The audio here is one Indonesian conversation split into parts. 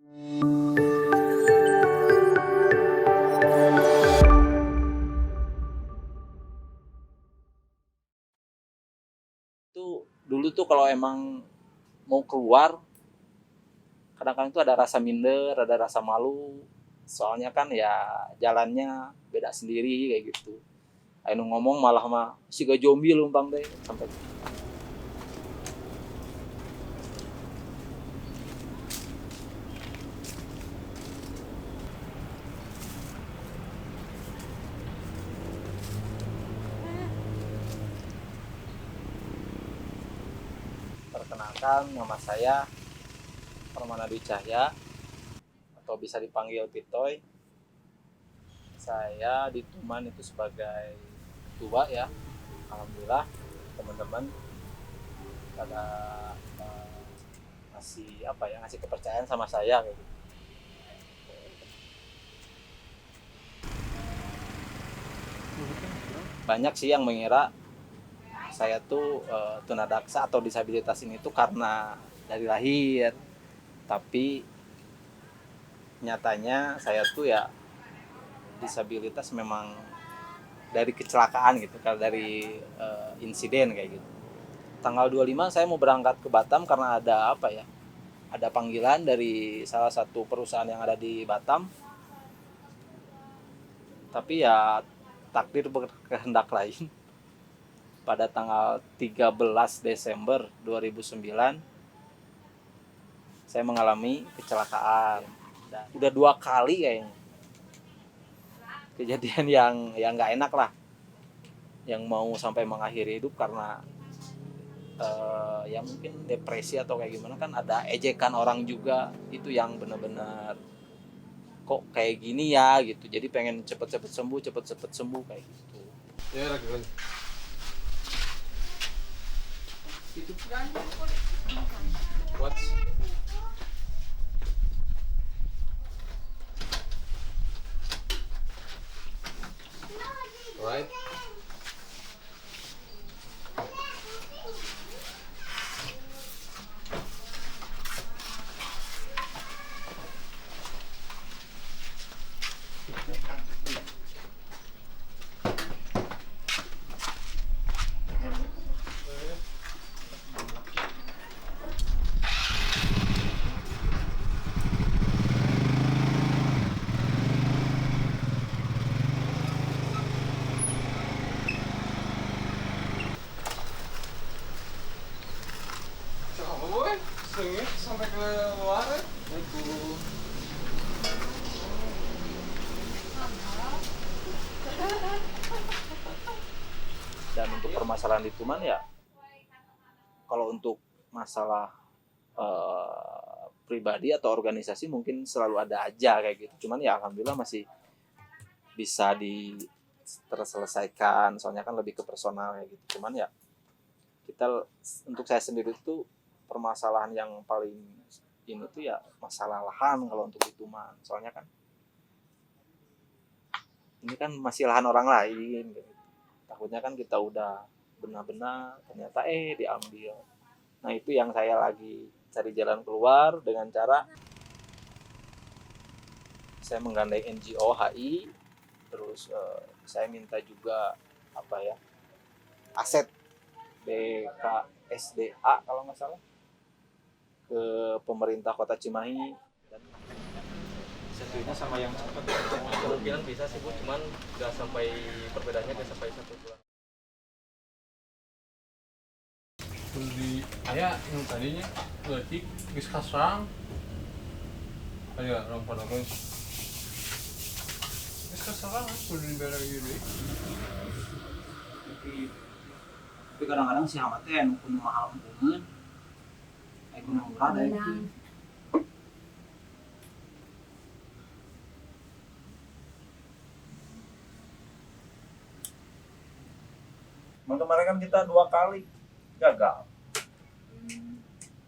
Itu dulu tuh kalau emang mau keluar, kadang-kadang tuh ada rasa minder, ada rasa malu. Soalnya kan ya jalannya beda sendiri kayak gitu. Anu ngomong malah mah siga zombie lumpang deh sampai perkenalkan nama saya Permana Dwi Cahya atau bisa dipanggil Pitoy. Saya di Tuman itu sebagai ketua ya. Alhamdulillah teman-teman pada ngasih apa ya ngasih kepercayaan sama saya kayak gitu. Banyak sih yang mengira saya tuh tunadaksa atau disabilitas ini tuh karena dari lahir, tapi nyatanya saya tuh ya disabilitas memang dari kecelakaan gitu, dari insiden kayak gitu. Tanggal 25 saya mau berangkat ke Batam karena ada apa ya? Ada panggilan dari salah satu perusahaan yang ada di Batam. Tapi ya takdir berkehendak lain. Pada tanggal 13 Desember 2009 saya mengalami kecelakaan. Dan udah 2 kali kayaknya. Kejadian yang nggak enak lah. Yang mau sampai mengakhiri hidup karena ya mungkin depresi atau kayak gimana kan ada ejekan orang juga itu yang benar-benar kok kayak gini ya gitu jadi pengen cepet-cepet sembuh kayak gitu ya lagi kan itu kan what right. Apa boy? Sengit sampai ke luar ya? Itu. dan untuk permasalahan di Tuman ya kalau untuk masalah pribadi atau organisasi mungkin selalu ada aja kayak gitu cuman ya alhamdulillah masih bisa terselesaikan soalnya kan lebih ke personal kayak gitu cuman ya kita untuk saya sendiri itu permasalahan yang paling ini tuh ya masalah lahan kalau untuk di Tuman soalnya kan ini kan masih lahan orang lain gitu. Takutnya kan kita udah benar-benar ternyata diambil. Nah itu yang saya lagi cari jalan keluar dengan cara saya menggandeng NGO HI terus saya minta juga apa ya aset BKSDA kalau nggak salah ke pemerintah Kota Cimahi dan sesuainya sama yang cepat kemungkinan bisa sih Bu cuman nggak sampai perbedaannya nggak sampai 1 bulan. Di ayah yang tadinya letik geus kasrang aya orang pada geus kasrang kudu dibere ieu deui tapi kadang-kadang si Ahmad teh anu kudu mahal banget aya kudu murah deh kemarin kan kita 2 kali gagal.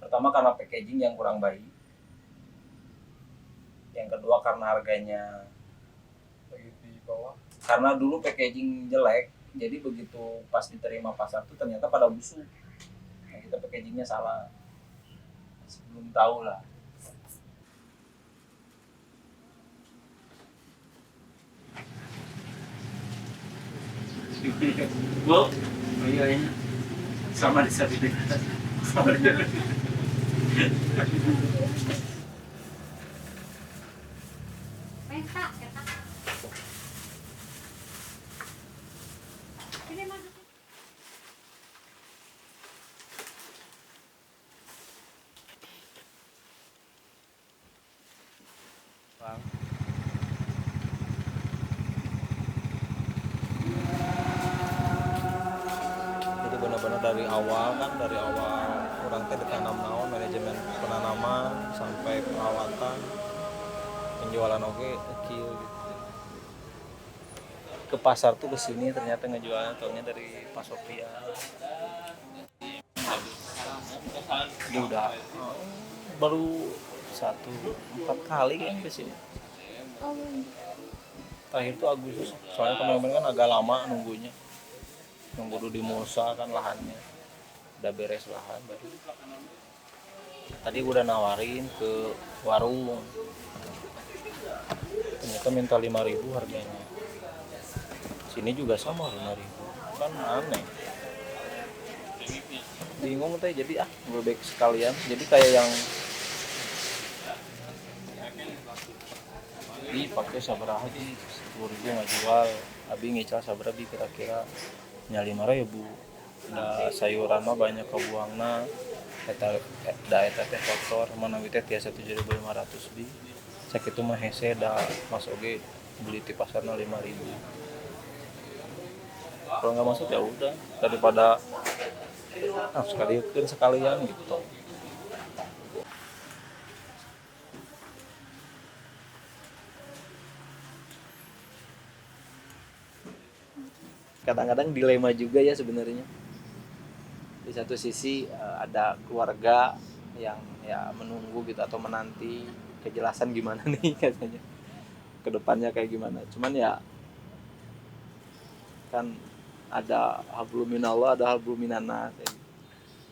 Pertama karena packaging yang kurang baik. Yang kedua karena harganya lagi di bawah. Karena dulu packaging jelek, jadi begitu pas diterima pasar tuh ternyata pada busuk. Nah, kita packagingnya salah. Belum tahu lah. Bu, oh iya ini sama disabilitas. Sama disabilitas. Pesta, kata. Ini masuk. Bang. Jadi benar-benar dari awal orang teh ditanam naon, manajemen penanaman sampai perawatan penjualan oke kieu gitu. Ke pasar tuh kesini ternyata ngejualnya taunya dari Pak Sofia. Dia udah baru 4 kali kan ke sini. Terakhir tuh Agustus, soalnya kemarin kan agak lama nunggunya. Nunggu dulu di Musa kan lahannya. Udah beres lahan baru. Tadi udah nawarin ke warung. Ternyata minta 5.000 harganya. Sini juga sama 5.000. Kan aneh. Bingung teh jadi lebih baik sekalian. Jadi kayak yang pakai sabaraha di 10.000 ngajual abi ngical sabaraha bi kira-kira nya 5.000 da sayuran mah banyak kebuangna eta teh kotor mana we teh tiasa 7.500 bi sakitu mah hese da masuk ge beli di pasarna 5.000 kalau nggak masuk ya udah daripada sekalian gitu. Kadang-kadang dilema juga ya sebenarnya. Di satu sisi ada keluarga yang ya menunggu gitu atau menanti kejelasan gimana nih katanya kedepannya kayak gimana. Cuman ya kan ada hablum minallah, ada hablum minannas.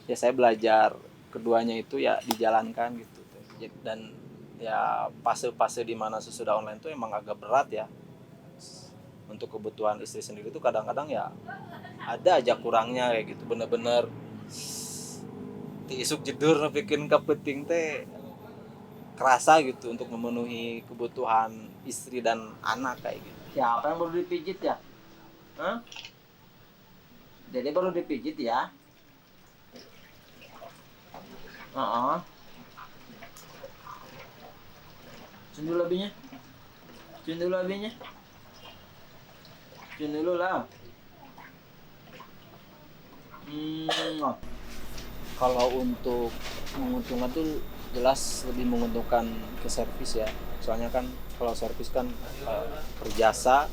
Ya saya belajar keduanya itu ya dijalankan gitu. Dan ya fase-fase di mana sesudah online itu emang agak berat ya. Untuk kebutuhan istri sendiri itu kadang-kadang ya ada aja kurangnya kayak gitu, bener-bener tiisuk jedur bikin kepenting teh kerasa gitu untuk memenuhi kebutuhan istri dan anak kayak gitu. Siapa yang baru dipijit ya? Hah? Jadi baru dipijit ya? Cun dulu abinya. Cun dulu lah. Kalau untuk menguntungkan tuh jelas lebih menguntungkan ke servis ya. Soalnya kan kalau servis kan per jasa,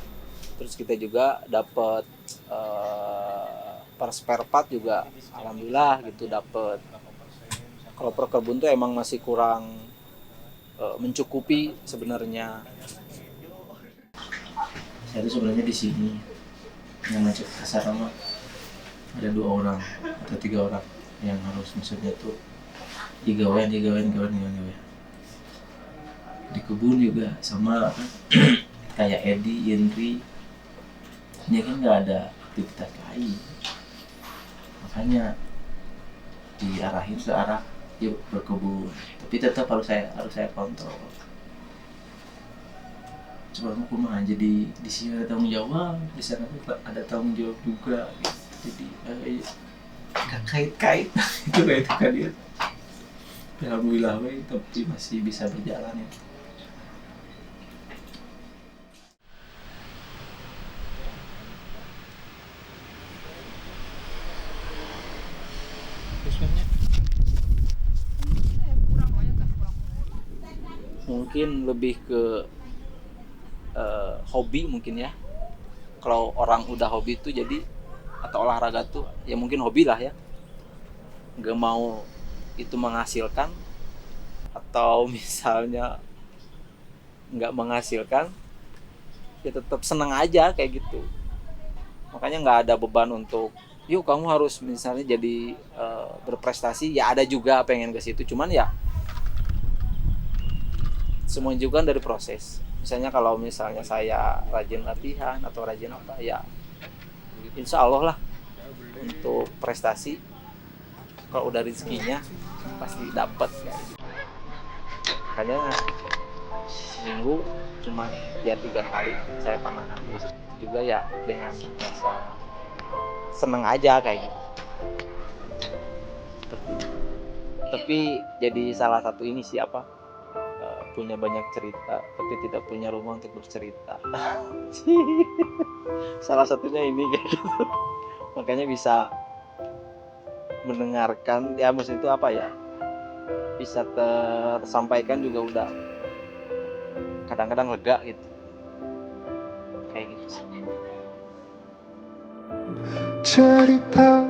terus kita juga dapat per spare part juga alhamdulillah gitu dapat. Kalau per kebun tuh emang masih kurang mencukupi sebenarnya. Saya tuh sebenarnya di sini yang macet kasar sama ada 2 orang atau 3 orang yang harus maksudnya tuh digawain di kebun juga sama kayak Edi, Yendri ini kan nggak ada aktivitas lain makanya diarahin ke arah yuk berkebun tapi tetap harus saya kontrol. Sebelum aku mah jadi di sini ada tanggung jawab, di sana ada tanggung jawab juga gitu. Jadi nggak kait-kait itu kayak itu kan dia. Alhamdulillah tapi masih bisa berjalan ya. Mungkin lebih ke hobi mungkin ya. Kalau orang udah hobi tuh jadi atau olahraga tuh ya mungkin hobi lah ya. Gak mau itu menghasilkan atau misalnya nggak menghasilkan ya tetap seneng aja kayak gitu. Makanya nggak ada beban untuk yuk kamu harus misalnya jadi berprestasi ya ada juga pengen ke situ cuman ya semua juga dari proses. Misalnya kalau misalnya saya rajin latihan atau rajin apa ya insya Allah lah untuk prestasi kalau udah rezekinya pasti dapat kayak gitu. Makanya seminggu cuma ya 3 kali saya panahan juga ya dengan rasa seneng aja kayak gitu. Tapi jadi salah satu ini siapa punya banyak cerita tapi tidak punya rumah untuk bercerita. Salah satunya ini kayak gitu. Makanya bisa mendengarkan ya maksud itu apa ya bisa tersampaikan juga udah kadang-kadang lega gitu kayak gitu. cerita